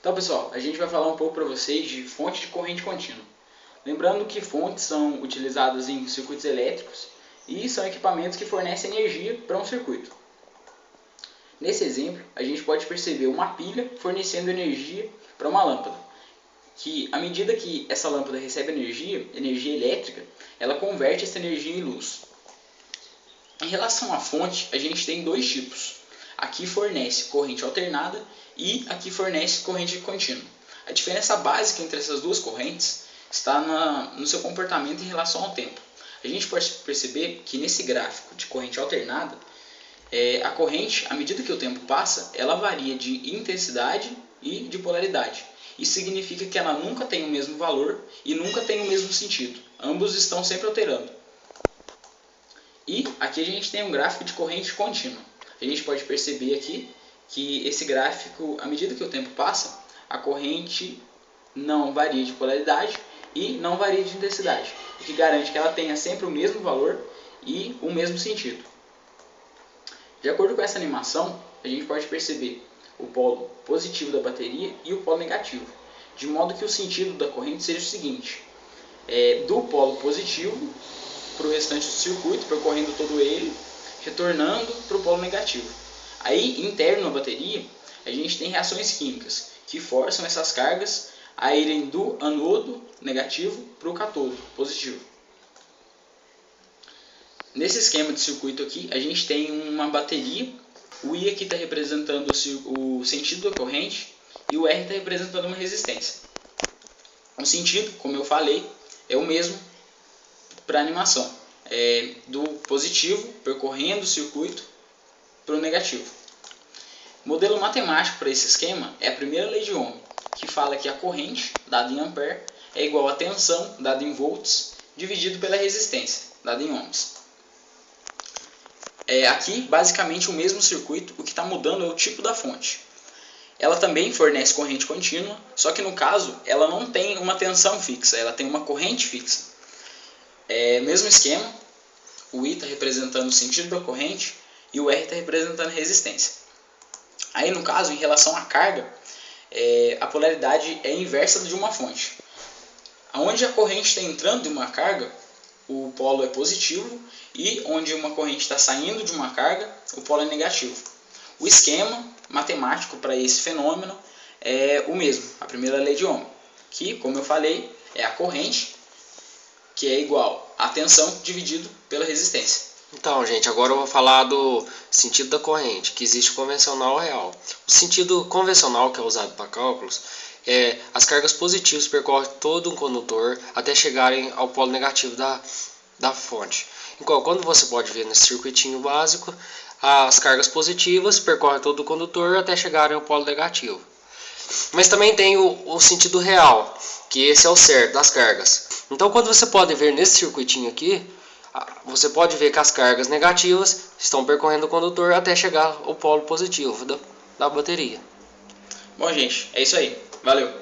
Então, pessoal, a gente vai falar um pouco para vocês de fonte de corrente contínua. Lembrando que fontes são utilizadas em circuitos elétricos e são equipamentos que fornecem energia para um circuito. Nesse exemplo, a gente pode perceber uma pilha fornecendo energia para uma lâmpada, que à medida que essa lâmpada recebe energia elétrica, ela converte essa energia em luz. Em relação à fonte, a gente tem dois tipos. Aqui fornece corrente alternada e aqui fornece corrente contínua. A diferença básica entre essas duas correntes está no seu comportamento em relação ao tempo. A gente pode perceber que nesse gráfico de corrente alternada, a corrente, à medida que o tempo passa, ela varia de intensidade e de polaridade. Isso significa que ela nunca tem o mesmo valor e nunca tem o mesmo sentido. Ambos estão sempre alterando. E aqui a gente tem um gráfico de corrente contínua. A gente pode perceber aqui que esse gráfico, à medida que o tempo passa, a corrente não varia de polaridade e não varia de intensidade, o que garante que ela tenha sempre o mesmo valor e o mesmo sentido. De acordo com essa animação, a gente pode perceber o polo positivo da bateria e o polo negativo, de modo que o sentido da corrente seja o seguinte: do polo positivo para o restante do circuito, percorrendo todo ele, retornando para o polo negativo. Aí, interno na bateria, a gente tem reações químicas que forçam essas cargas a irem do anodo negativo para o catodo positivo. Nesse esquema de circuito aqui, a gente tem uma bateria. O I aqui está representando o sentido da corrente e o R está representando uma resistência. O sentido, como eu falei, é o mesmo para a animação. Do positivo, percorrendo o circuito, para o negativo. O modelo matemático para esse esquema é a primeira lei de Ohm, que fala que a corrente, dada em ampere, é igual à tensão, dada em volts, dividido pela resistência, dada em ohms. Aqui, basicamente, o mesmo circuito, o que está mudando é o tipo da fonte. Ela também fornece corrente contínua, só que no caso, ela não tem uma tensão fixa, ela tem uma corrente fixa. Mesmo esquema, o I está representando o sentido da corrente e o R está representando a resistência. Aí, no caso, em relação à carga, a polaridade é inversa de uma fonte. Onde a corrente está entrando de uma carga, o polo é positivo, e onde uma corrente está saindo de uma carga, o polo é negativo. O esquema matemático para esse fenômeno é o mesmo, a primeira lei de Ohm, que, como eu falei, é a corrente, que é igual à tensão dividido pela resistência. Então, gente, agora eu vou falar do sentido da corrente, que existe convencional e real. O sentido convencional, que é usado para cálculos, as cargas positivas percorrem todo um condutor até chegarem ao polo negativo da fonte. Então, quando você pode ver nesse circuitinho básico, as cargas positivas percorrem todo o condutor até chegarem ao polo negativo. Mas também tem o sentido real, que esse é o certo das cargas. Então, quando você pode ver nesse circuitinho aqui, você pode ver que as cargas negativas estão percorrendo o condutor até chegar ao polo positivo da bateria. Bom, gente, é isso aí. Valeu!